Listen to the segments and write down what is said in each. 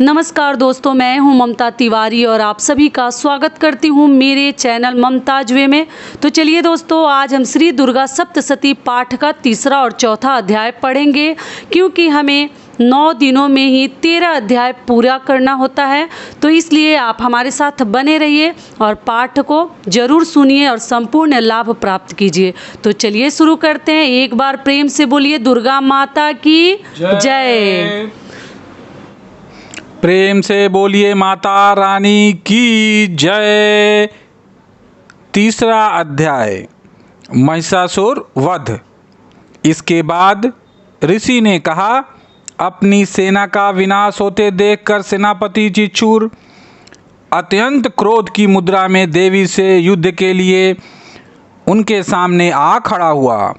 नमस्कार दोस्तों, मैं हूं ममता तिवारी और आप सभी का स्वागत करती हूं मेरे चैनल ममताज वे में। तो चलिए दोस्तों, आज हम श्री दुर्गा सप्तशती पाठ का तीसरा और चौथा अध्याय पढ़ेंगे, क्योंकि हमें 9 दिनों में ही 13 अध्याय पूरा करना होता है। तो इसलिए आप हमारे साथ बने रहिए और पाठ को जरूर सुनिए और संपूर्ण लाभ प्राप्त कीजिए। तो चलिए शुरू करते हैं। एक बार प्रेम से बोलिए दुर्गा माता की जय। प्रेम से बोलिए माता रानी की जय। तीसरा अध्याय, महिषासुर वध। इसके बाद ऋषि ने कहा, अपनी सेना का विनाश होते देखकर सेनापति चिचूर अत्यंत क्रोध की मुद्रा में देवी से युद्ध के लिए उनके सामने आ खड़ा हुआ।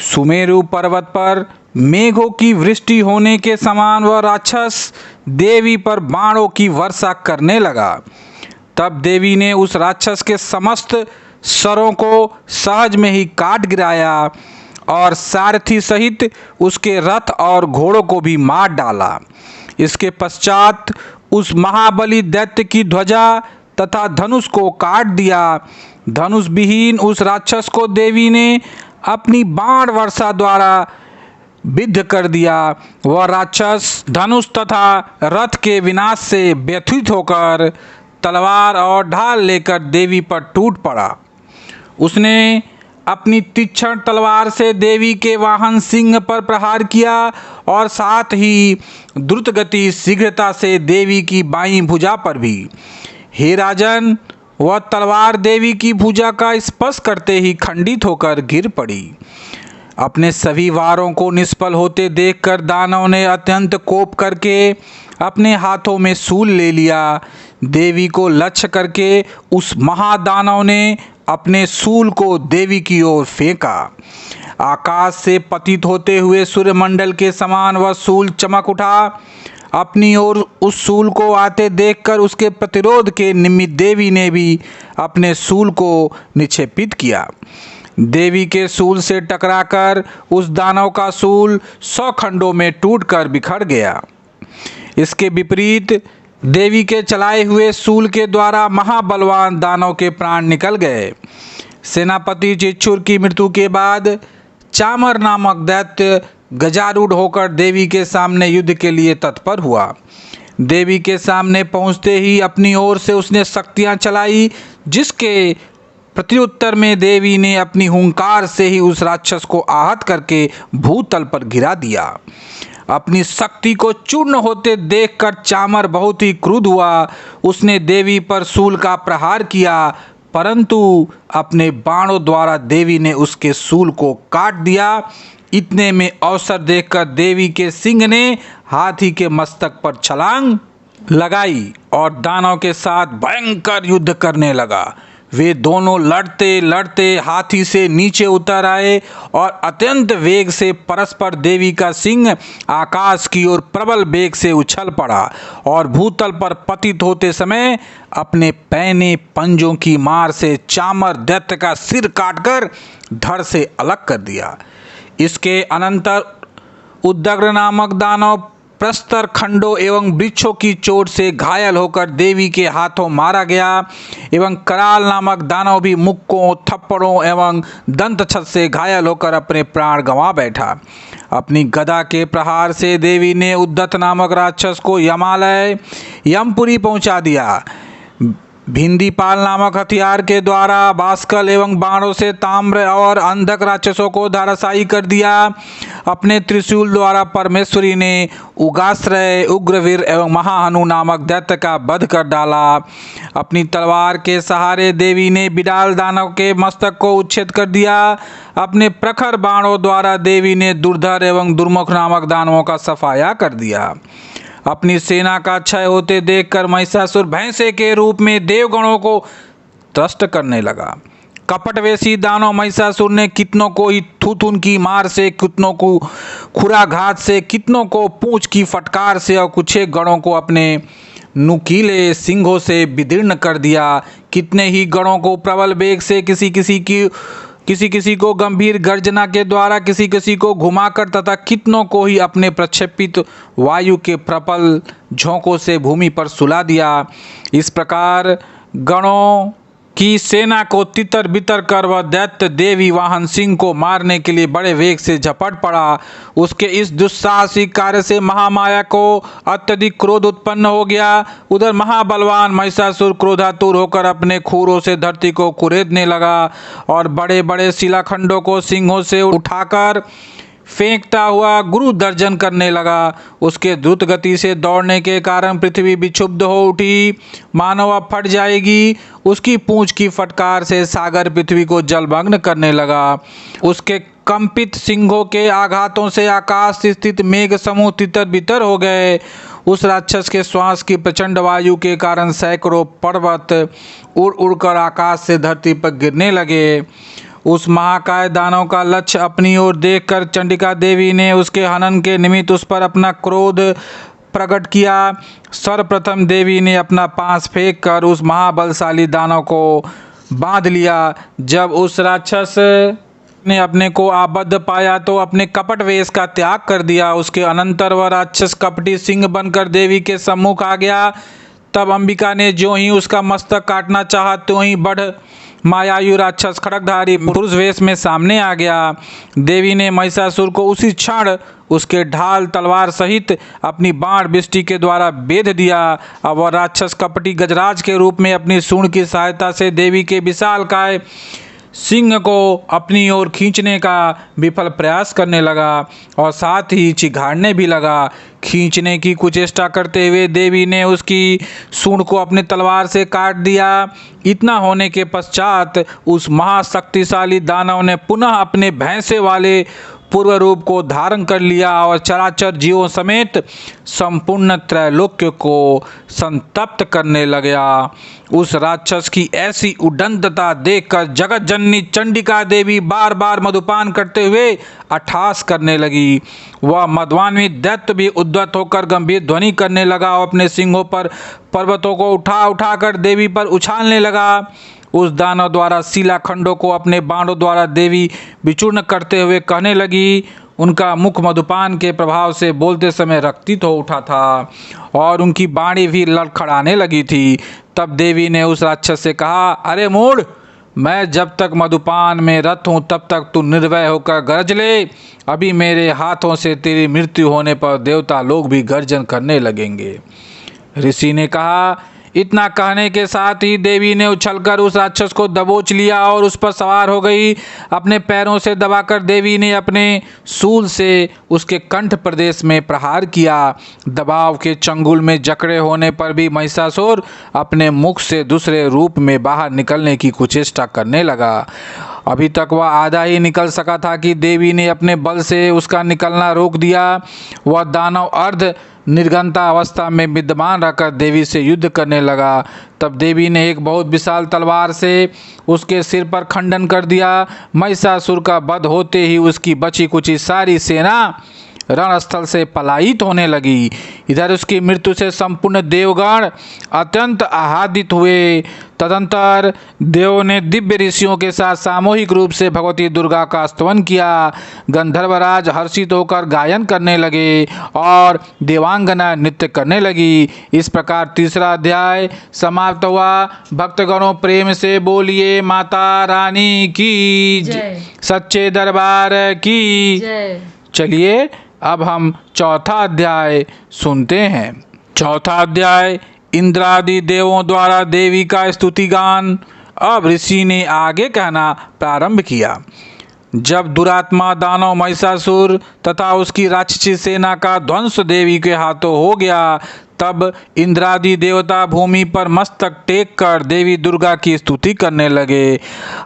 सुमेरु पर्वत पर मेघों की वृष्टि होने के समान वह राक्षस देवी पर बाणों की वर्षा करने लगा। तब देवी ने उस राक्षस के समस्त सरों को सहज में ही काट गिराया और सारथी सहित उसके रथ और घोड़ों को भी मार डाला। इसके पश्चात उस महाबली दैत्य की ध्वजा तथा धनुष को काट दिया। धनुष विहीन उस राक्षस को देवी ने अपनी बाण वर्षा द्वारा विद्ध कर दिया। वह राक्षस धनुष तथा रथ के विनाश से व्यथित होकर तलवार और ढाल लेकर देवी पर टूट पड़ा। उसने अपनी तीक्ष्ण तलवार से देवी के वाहन सिंह पर प्रहार किया और साथ ही द्रुत गति शीघ्रता से देवी की बाईं भुजा पर भी। हे राजन, वह तलवार देवी की भुजा का स्पर्श करते ही खंडित होकर गिर पड़ी। अपने सभी वारों को निष्फल होते देखकर दानव ने अत्यंत कोप करके अपने हाथों में शूल ले लिया। देवी को लक्ष्य करके उस महादानव ने अपने शूल को देवी की ओर फेंका। आकाश से पतित होते हुए सूर्यमंडल के समान वह शूल चमक उठा। अपनी ओर उस शूल को आते देखकर उसके प्रतिरोध के निमित्त देवी ने भी अपने शूल को निक्षेपित किया। देवी के शूल से टकराकर उस दानव का शूल 100 खंडों में टूटकर बिखर गया। इसके विपरीत देवी के चलाए हुए शूल के द्वारा महाबलवान दानव के प्राण निकल गए। सेनापति चिचूर की मृत्यु के बाद चामर नामक दैत्य गजारूढ़ होकर देवी के सामने युद्ध के लिए तत्पर हुआ। देवी के सामने पहुंचते ही अपनी ओर से उसने शक्तियां चलाई, जिसके प्रत्युत्तर में देवी ने अपनी हुंकार से ही उस राक्षस को आहत करके भूतल पर गिरा दिया। अपनी शक्ति को चूर्ण होते देखकर चामर बहुत ही क्रुद्ध हुआ। उसने देवी पर शूल का प्रहार किया, परंतु अपने बाणों द्वारा देवी ने उसके शूल को काट दिया। इतने में अवसर देखकर देवी के सिंह ने हाथी के मस्तक पर छलांग लगाई और दानव के साथ भयंकर युद्ध करने लगा। वे दोनों लड़ते लड़ते हाथी से नीचे उतर आए और अत्यंत वेग से परस्पर देवी का सिंह आकाश की ओर प्रबल वेग से उछल पड़ा और भूतल पर पतित होते समय अपने पैने पंजों की मार से चामर दैत्य का सिर काटकर धड़ से अलग कर दिया। इसके अनंतर उद्दग्र नामक दानव प्रस्तर खंडों एवं वृक्षों की चोट से घायल होकर देवी के हाथों मारा गया एवं कराल नामक दानव भी मुक्कों, थप्पड़ों एवं दंत छत से घायल होकर अपने प्राण गंवा बैठा। अपनी गदा के प्रहार से देवी ने उद्दत नामक राक्षस को यमालय यमपुरी पहुंचा दिया। भिंदीपाल नामक हथियार के द्वारा बास्कल एवं बाणों से ताम्र और अंधक राक्षसों को धराशायी कर दिया। अपने त्रिशूल द्वारा परमेश्वरी ने उगाश्रय, उग्रवीर एवं महाहनु नामक दैत्य का वध कर डाला। अपनी तलवार के सहारे देवी ने बिडाल दानव के मस्तक को उच्छेद कर दिया। अपने प्रखर बाणों द्वारा देवी ने दुर्धर एवं दुर्मुख नामक दानवों का सफाया कर दिया। अपनी सेना का क्षय होते देखकर महिषासुर भैंसे के रूप में देवगणों को त्रस्त करने लगा। कपटवेशी दानव महिषासुर ने कितनों को ही थूथुन की मार से, कितनों को खुराघात से, कितनों को पूंछ की फटकार से और कुछ गणों को अपने नुकीले सिंहों से विदीर्ण कर दिया। कितने ही गणों को प्रबल वेग से किसी किसी की किसी किसी को गंभीर गर्जना के द्वारा, किसी किसी को घुमाकर तथा कितनों को ही अपने प्रक्षेपित वायु के प्रबल झोंकों से भूमि पर सुला दिया। इस प्रकार गणों की सेना को तितर बितर कर वह दैत्य देवी वाहन सिंह को मारने के लिए बड़े वेग से झपट पड़ा। उसके इस दुस्साहसिक कार्य से महामाया को अत्यधिक क्रोध उत्पन्न हो गया। उधर महाबलवान महिषासुर क्रोधातुर होकर अपने खूरों से धरती को कुरेदने लगा और बड़े बड़े शिलाखंडों को सिंहों से उठाकर फेंकता हुआ गुरु दर्जन करने लगा। उसके द्रुत गति से दौड़ने के कारण पृथ्वी विक्षुब्ध हो उठी, मानो अब फट जाएगी। उसकी पूंछ की फटकार से सागर पृथ्वी को जलमग्न करने लगा। उसके कंपित सिंहों के आघातों से आकाश स्थित मेघ समूह तितर बितर हो गए। उस राक्षस के श्वास की प्रचंड वायु के कारण सैकड़ों पर्वत उड़ उड़कर आकाश से धरती पर गिरने लगे। उस महाकाय दानव का लक्ष्य अपनी ओर देखकर चंडिका देवी ने उसके हनन के निमित्त उस पर अपना क्रोध प्रकट किया। सर्वप्रथम देवी ने अपना पास फेंक कर उस महाबलशाली दानव को बांध लिया। जब उस राक्षस ने अपने को आबद्ध पाया तो अपने कपट वेश का त्याग कर दिया। उसके अनंतर वह राक्षस कपटी सिंह बनकर देवी के सम्मुख आ गया। तब अंबिका ने जो ही उसका मस्तक काटना चाहा त्यों ही बढ़ मायायु राक्षस खड़गधारी पुरुष वेश में सामने आ गया। देवी ने महिषासुर को उसी क्षण उसके ढाल तलवार सहित अपनी बाण बिष्टि के द्वारा बेध दिया। अब वह राक्षस कपटी गजराज के रूप में अपनी सूंड की सहायता से देवी के विशालकाय सिंह को अपनी ओर खींचने का विफल प्रयास करने लगा और साथ ही चिघाड़ने भी लगा। खींचने की कुचेष्टा करते हुए देवी ने उसकी सूंड को अपने तलवार से काट दिया। इतना होने के पश्चात उस महाशक्तिशाली दानव ने पुनः अपने भैंसे वाले पूर्व रूप को धारण कर लिया और चराचर जीवों समेत संपूर्ण त्रैलोक्य को संतप्त करने लगा। उस राक्षस की ऐसी उद्दंडता देखकर जगत जननी चंडिका देवी बार बार मधुपान करते हुए अट्टहास करने लगी। वह मध्वान्वित दैत्य भी उद्धत होकर गंभीर ध्वनि करने लगा और अपने सिंहों पर पर्वतों को उठा उठाकर देवी पर उछालने लगा। उस दानव द्वारा शिलाखंडों को अपने बाणों द्वारा देवी विचूर्ण करते हुए कहने लगी। उनका मुख मधुपान के प्रभाव से बोलते समय रक्तित हो उठा था और उनकी बाणी भी लड़खड़ाने लगी थी। तब देवी ने उस राक्षस से कहा, अरे मूढ़, मैं जब तक मधुपान में रत हूँ तब तक तू निर्भय होकर गरज ले। अभी मेरे हाथों से तेरी मृत्यु होने पर देवता लोग भी गर्जन करने लगेंगे। ऋषि ने कहा। इतना कहने के साथ ही देवी ने उछलकर उस राक्षस को दबोच लिया और उस पर सवार हो गई। अपने पैरों से दबाकर देवी ने अपने शूल से उसके कंठ प्रदेश में प्रहार किया। दबाव के चंगुल में जकड़े होने पर भी महिषासुर अपने मुख से दूसरे रूप में बाहर निकलने की कुचेष्टा करने लगा। अभी तक वह आधा ही निकल सका था कि देवी ने अपने बल से उसका निकलना रोक दिया। वह दानव अर्ध निर्गंता अवस्था में विद्यमान रहकर देवी से युद्ध करने लगा। तब देवी ने एक बहुत विशाल तलवार से उसके सिर पर खंडन कर दिया। महिषासुर का वध होते ही उसकी बची कुची सारी सेना रणस्थल से पलायित होने लगी। इधर उसकी मृत्यु से संपूर्ण देवगण अत्यंत आह्लादित हुए। तदंतर देवों ने दिव्य ऋषियों के साथ सामूहिक रूप से भगवती दुर्गा का स्तवन किया। गंधर्वराज हर्षित होकर गायन करने लगे और देवांगना नृत्य करने लगी। इस प्रकार तीसरा अध्याय समाप्त हुआ। भक्तगणों प्रेम से बोलिए माता रानी की जय, सच्चे दरबार की जय। चलिए अब हम चौथा अध्याय सुनते हैं। चौथा अध्याय इंद्रादि देवों द्वारा देवी का स्तुति गान। अब ऋषि ने आगे कहना प्रारंभ किया। जब दुरात्मा दानव महिषासुर तथा उसकी राक्षसी सेना का ध्वंस देवी के हाथों हो गया, तब इंद्रादि देवता भूमि पर मस्तक टेक कर देवी दुर्गा की स्तुति करने लगे।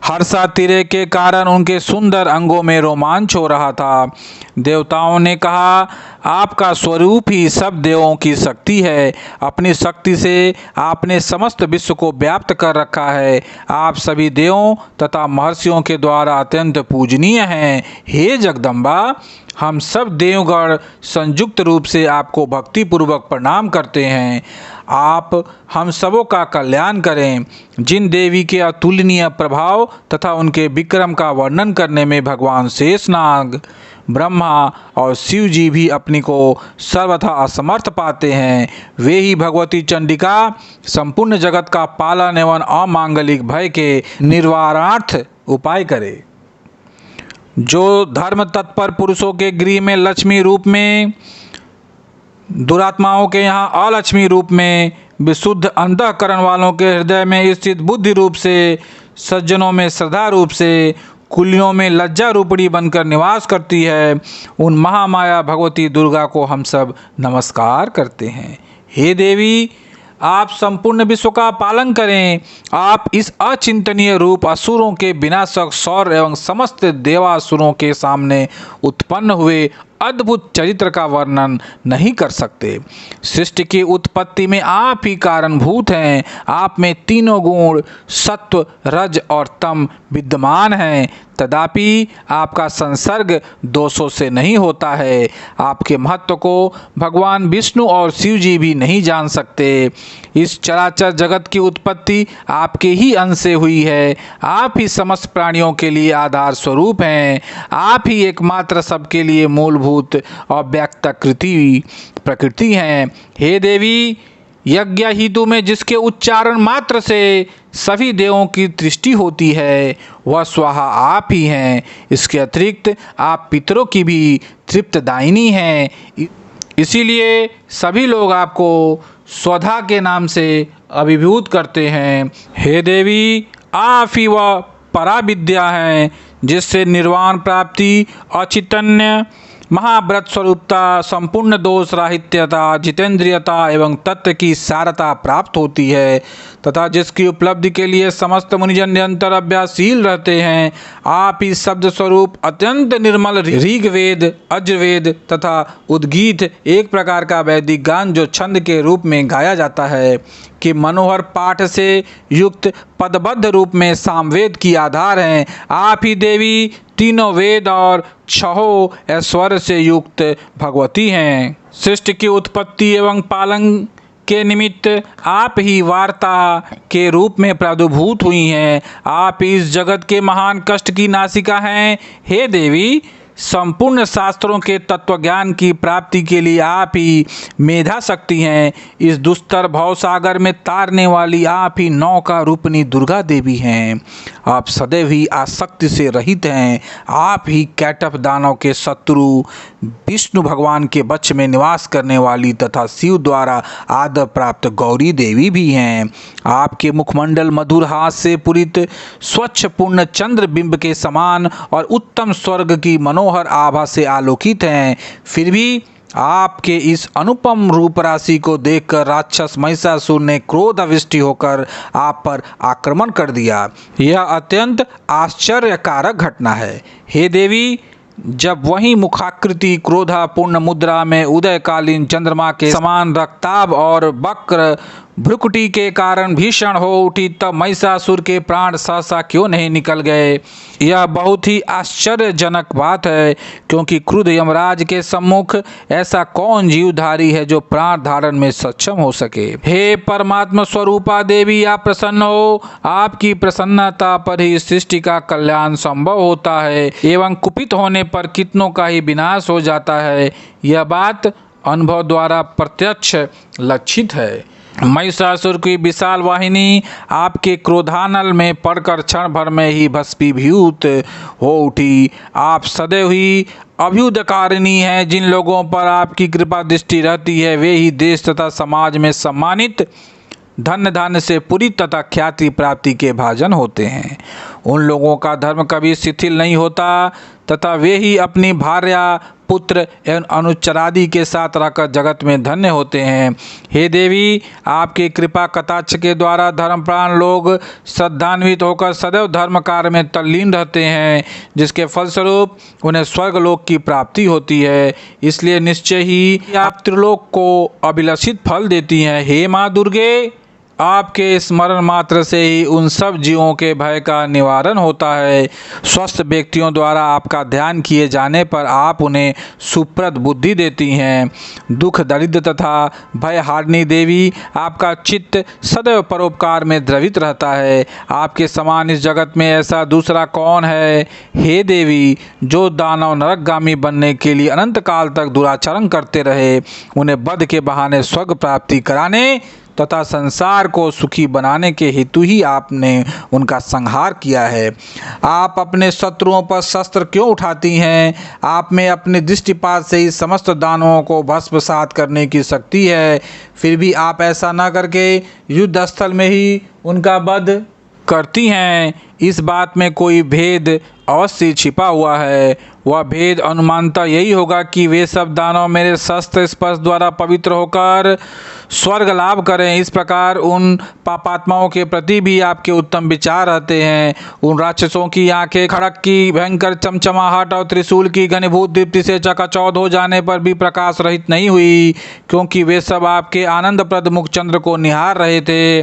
हर्षातिरेक के कारण उनके सुंदर अंगों में रोमांच हो रहा था। देवताओं ने कहा, आपका स्वरूप ही सब देवों की शक्ति है। अपनी शक्ति से आपने समस्त विश्व को व्याप्त कर रखा है। आप सभी देवों तथा महर्षियों के द्वारा अत्यंत पूजनीय हैं। हे जगदम्बा, हम सब देवगण संयुक्त रूप से आपको भक्तिपूर्वक प्रणाम करते हैं। आप हम सबों का कल्याण करें। जिन देवी के अतुलनीय प्रभाव तथा उनके विक्रम का वर्णन करने में भगवान शेषनाग, ब्रह्मा और शिव जी भी अपनी को सर्वथा असमर्थ पाते हैं, वे ही भगवती चंडिका संपूर्ण जगत का पालन एवं अमांगलिक भय के निर्वाणार्थ उपाय करे। जो धर्म तत्पर पुरुषों के गृह में लक्ष्मी रूप में, दुरात्माओं के यहाँ अलक्ष्मी रूप में, विशुद्ध अंतःकरण वालों के हृदय में स्थित बुद्धि रूप से, सज्जनों में श्रद्धा रूप से, कुलियों में लज्जा रूपड़ी बनकर निवास करती है, उन महामाया भगवती दुर्गा को हम सब नमस्कार करते हैं। हे देवी, आप संपूर्ण विश्व का पालन करें। आप इस अचिंतनीय रूप असुरों के विनाशक सौर एवं समस्त देवासुरों के सामने उत्पन्न हुए अद्भुत चरित्र का वर्णन नहीं कर सकते। सृष्टि की उत्पत्ति में आप ही कारणभूत हैं। आप में तीनों गुण सत्व, रज और तम विद्यमान हैं, तथापि आपका संसर्ग दोषों से नहीं होता है। आपके महत्व को भगवान विष्णु और शिव जी भी नहीं जान सकते। इस चराचर जगत की उत्पत्ति आपके ही अंश से हुई है। आप ही समस्त प्राणियों के लिए आधार स्वरूप हैं। आप ही एकमात्र सबके लिए मूलभूत और व्यक्त प्रकृति हैं। हे देवी, यज्ञ हितु में जिसके उच्चारण मात्र से सभी देवों की दृष्टि होती है, वह स्वाहा आप ही हैं। इसके अतिरिक्त आप पितरों की भी तृप्तदायिनी हैं। इसीलिए सभी लोग आपको स्वधा के नाम से अभिभूत करते हैं। हे देवी, आप ही वह पराविद्या हैं जिससे निर्वाण प्राप्ति, अचैतन्य, महाव्रत स्वरूपता, संपूर्ण दोष राहित्यता, जितेंद्रियता एवं तत्व की सारता प्राप्त होती है तथा जिसकी उपलब्धि के लिए समस्त मुनिजन निरंतर अभ्यासशील रहते हैं। आप ही शब्द स्वरूप अत्यंत निर्मल ऋग्वेद, अजुर्वेद तथा उद्गीत, एक प्रकार का वैदिक गान जो छंद के रूप में गाया जाता है, कि मनोहर पाठ से युक्त पदबद्ध रूप में सामवेद की आधार हैं। आप ही देवी तीनों वेद और छहों ऐश्वर्य से युक्त भगवती हैं। सृष्टि की उत्पत्ति एवं पालन के निमित्त आप ही वार्ता के रूप में प्रादुर्भूत हुई हैं। आप इस जगत के महान कष्ट की नासिका हैं। हे देवी, संपूर्ण शास्त्रों के तत्वज्ञान की प्राप्ति के लिए आप ही मेधा शक्ति हैं। इस दुस्तर भवसागर में तारने वाली आप ही नौका रूपनी दुर्गा देवी हैं। आप सदैव ही आसक्ति से रहित हैं। आप ही कैटभ दानव के शत्रु विष्णु भगवान के वश में निवास करने वाली तथा शिव द्वारा आदर प्राप्त गौरी देवी भी हैं। आपके मुखमंडल मधुर हास से पूरित स्वच्छ पूर्ण चंद्र बिंब के समान और उत्तम स्वर्ग की मनोहर आभा से आलोकित हैं। फिर भी आपके इस अनुपम रूप राशि को देखकर राक्षस महिषासुर ने क्रोधाविष्ट होकर आप पर आक्रमण कर दिया। यह अत्यंत आश्चर्यकारक घटना है। हे देवी, जब वही मुखाकृति क्रोधापूर्ण मुद्रा में उदयकालीन चंद्रमा के समान रक्ताभ और वक्र भ्रुकुटी के कारण भीषण हो उठी, तब महिषासुर के प्राण सहसा क्यों नहीं निकल गए? यह बहुत ही आश्चर्यजनक बात है, क्योंकि क्रुद्ध यमराज के सम्मुख ऐसा कौन जीवधारी है जो प्राण धारण में सक्षम हो सके। हे परमात्मा स्वरूपा देवी, आप प्रसन्न हो। आपकी प्रसन्नता पर ही सृष्टि का कल्याण संभव होता है एवं कुपित होने पर कितनों का ही विनाश हो जाता है। यह बात अनुभव द्वारा प्रत्यक्ष लक्षित है। महिषासुर की विशाल वाहिनी आपके क्रोधानल में पड़कर क्षण भर में ही भस्मीभूत हो उठी। आप सदैव ही अभ्युदयकारिणी हैं। जिन लोगों पर आपकी कृपा दृष्टि रहती है, वे ही देश तथा समाज में सम्मानित, धन धान्य से पूरी तथा ख्याति प्राप्ति के भाजन होते हैं। उन लोगों का धर्म कभी शिथिल नहीं होता तथा वे ही अपनी भार्या, पुत्र एवं अनुचरादि के साथ रहकर जगत में धन्य होते हैं। हे देवी, आपकी कृपा कटाक्ष के द्वारा धर्मप्राण लोग श्रद्धान्वित होकर सदैव धर्म कार्य में तल्लीन रहते हैं, जिसके फलस्वरूप उन्हें स्वर्गलोक की प्राप्ति होती है। इसलिए निश्चय ही आप त्रिलोक को अभिलषित फल देती हैं। हे माँ दुर्गे, आपके स्मरण मात्र से ही उन सब जीवों के भय का निवारण होता है। स्वस्थ व्यक्तियों द्वारा आपका ध्यान किए जाने पर आप उन्हें सुप्रद बुद्धि देती हैं। दुख दरिद्र तथा भय हारिणी देवी, आपका चित्त सदैव परोपकार में द्रवित रहता है। आपके समान इस जगत में ऐसा दूसरा कौन है? हे देवी, जो दानव नरकगामी बनने के लिए अनंत काल तक दुराचरण करते रहे, उन्हें वध के बहाने स्वर्ग प्राप्ति कराने तथा संसार को सुखी बनाने के हेतु ही आपने उनका संहार किया है। आप अपने शत्रुओं पर शस्त्र क्यों उठाती हैं? आप में अपने दृष्टिपात से ही समस्त दानवों को भस्मसात करने की शक्ति है, फिर भी आप ऐसा न करके युद्ध स्थल में ही उनका वध करती हैं। इस बात में कोई भेद अवश्य छिपा हुआ है। वह भेद अनुमानतः यही होगा कि वे सब दानव मेरे शस्त्र स्पर्श द्वारा पवित्र होकर स्वर्ग लाभ करें। इस प्रकार उन पापात्माओं के प्रति भी आपके उत्तम विचार रहते हैं। उन राक्षसों की आंखें खड़क की भयंकर चमचमाहट और त्रिशूल की घनीभूत दीप्ति से चकाचौंध हो जाने पर भी प्रकाश रहित नहीं हुई, क्योंकि वे सब आपके आनंदप्रद मुखचंद्र को निहार रहे थे।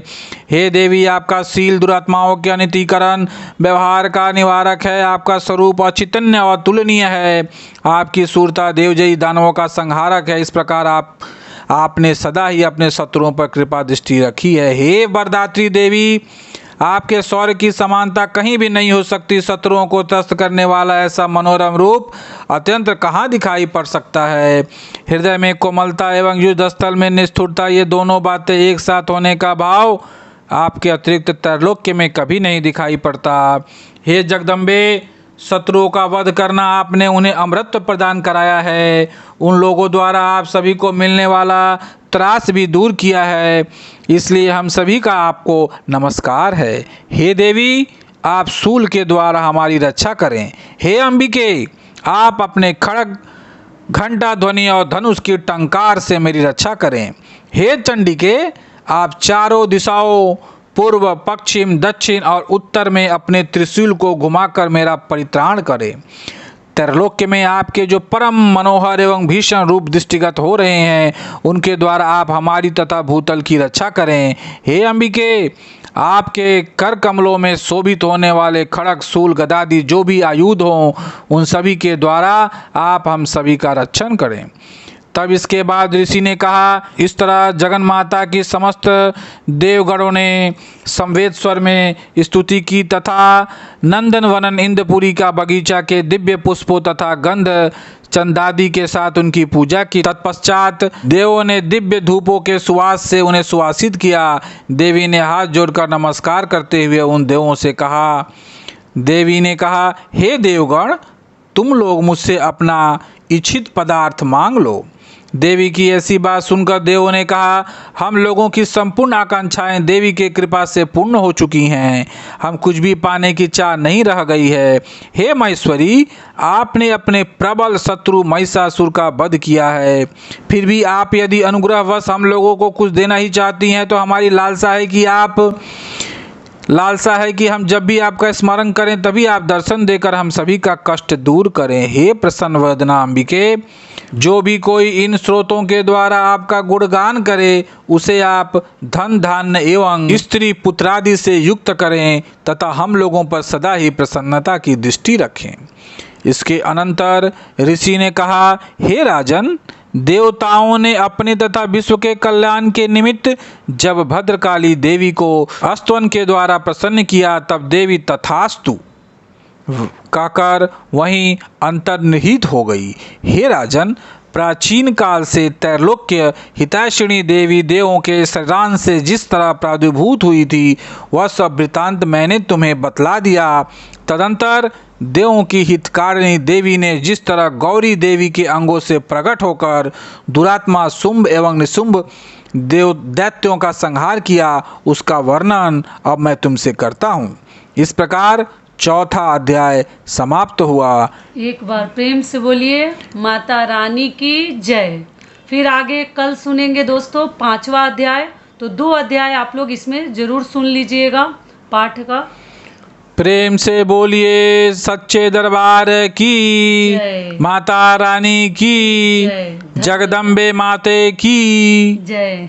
हे देवी, आपका शील दुरात्माओं के अनितिकरण व्यवहार का निवारक है। आपका स्वरूप अचितन्य और तुलनीय है। आपकी सूरता देवजयी दानवों का संहारक है। इस प्रकार आपने सदा ही अपने शत्रुओं पर कृपा दृष्टि रखी है। हे वरदात्री देवी, आपके शौर्य की समानता कहीं भी नहीं हो सकती। शत्रुओं को त्रस्त करने वाला ऐसा मनोरम रूप अत्यंत कहाँ दिखाई पड़ सकता है। हृदय में कोमलता एवं युद्ध स्थल में निष्ठुरता, ये दोनों बातें एक साथ होने का भाव आपके अतिरिक्त त्रैलोक्य में कभी नहीं दिखाई पड़ता। हे जगदम्बे, शत्रुओं का वध करना आपने उन्हें अमृत प्रदान कराया है। उन लोगों द्वारा आप सभी को मिलने वाला त्रास भी दूर किया है, इसलिए हम सभी का आपको नमस्कार है। हे देवी, आप शूल के द्वारा हमारी रक्षा करें। हे अंबिके, आप अपने खड्ग, घंटा ध्वनि और धनुष की टंकार से मेरी रक्षा करें। हे चंडिके, आप चारों दिशाओं पूर्व, पश्चिम, दक्षिण और उत्तर में अपने त्रिशूल को घुमाकर मेरा परित्राण करें। त्रैलोक्य में आपके जो परम मनोहर एवं भीषण रूप दृष्टिगत हो रहे हैं, उनके द्वारा आप हमारी तथा भूतल की रक्षा करें। हे अंबिके, आपके कर कमलों में शोभित होने वाले खड़ग, शूल, गदादि जो भी आयुध हों, उन सभी के द्वारा आप हम सभी का रक्षण करें। तब इसके बाद ऋषि ने कहा, इस तरह जगन माता की समस्त देवगणों ने संवेद स्वर में स्तुति की तथा नंदन वनन इंद्रपुरी का बगीचा के दिव्य पुष्पों तथा गंध चंदादि के साथ उनकी पूजा की। तत्पश्चात देवों ने दिव्य धूपों के सुवास से उन्हें सुवासित किया। देवी ने हाथ जोड़कर नमस्कार करते हुए उन देवों से कहा, देवी ने कहा, हे देवगण, तुम लोग मुझसे अपना इच्छित पदार्थ मांग लो। देवी की ऐसी बात सुनकर देवों ने कहा, हम लोगों की संपूर्ण आकांक्षाएं देवी के कृपा से पूर्ण हो चुकी हैं। हम कुछ भी पाने की चाह नहीं रह गई है। हे महेश्वरी, आपने अपने प्रबल शत्रु महिषासुर का वध किया है, फिर भी आप यदि अनुग्रहवश हम लोगों को कुछ देना ही चाहती हैं तो हमारी लालसा है कि हम जब भी आपका स्मरण करें तभी आप दर्शन देकर हम सभी का कष्ट दूर करें। हे प्रसन्न वदना अंबिके, जो भी कोई इन स्रोतों के द्वारा आपका गुणगान करे, उसे आप धन धान्य एवं स्त्री पुत्रादि से युक्त करें तथा हम लोगों पर सदा ही प्रसन्नता की दृष्टि रखें। इसके अनंतर ऋषि ने कहा, हे राजन, देवताओं ने अपने तथा विश्व के कल्याण के निमित्त जब भद्रकाली देवी को स्तवन के द्वारा प्रसन्न किया, तब देवी तथास्तु कहकर वहीं अंतर्निहित हो गई। हे राजन, प्राचीन काल से त्रैलोक्य हितैषिणी देवी देवों के शरीरांश से जिस तरह प्रादुर्भूत हुई थी, वह सब वृतांत मैंने तुम्हें बतला दिया। तदंतर देवों की हितकारिणी देवी ने जिस तरह गौरी देवी के अंगों से प्रकट होकर दुरात्मा शुंभ एवं निशुंभ देव दैत्यों का संहार किया, उसका वर्णन अब मैं तुमसे करता हूँ। इस प्रकार चौथा अध्याय समाप्त हुआ। एक बार प्रेम से बोलिए माता रानी की जय। फिर आगे कल सुनेंगे दोस्तों 5वां अध्याय। तो 2 अध्याय आप लोग इसमें जरूर सुन लीजिएगा पाठ का। प्रेम से बोलिए सच्चे दरबार की जय। माता रानी की जय। जगदम्बे माते की जय।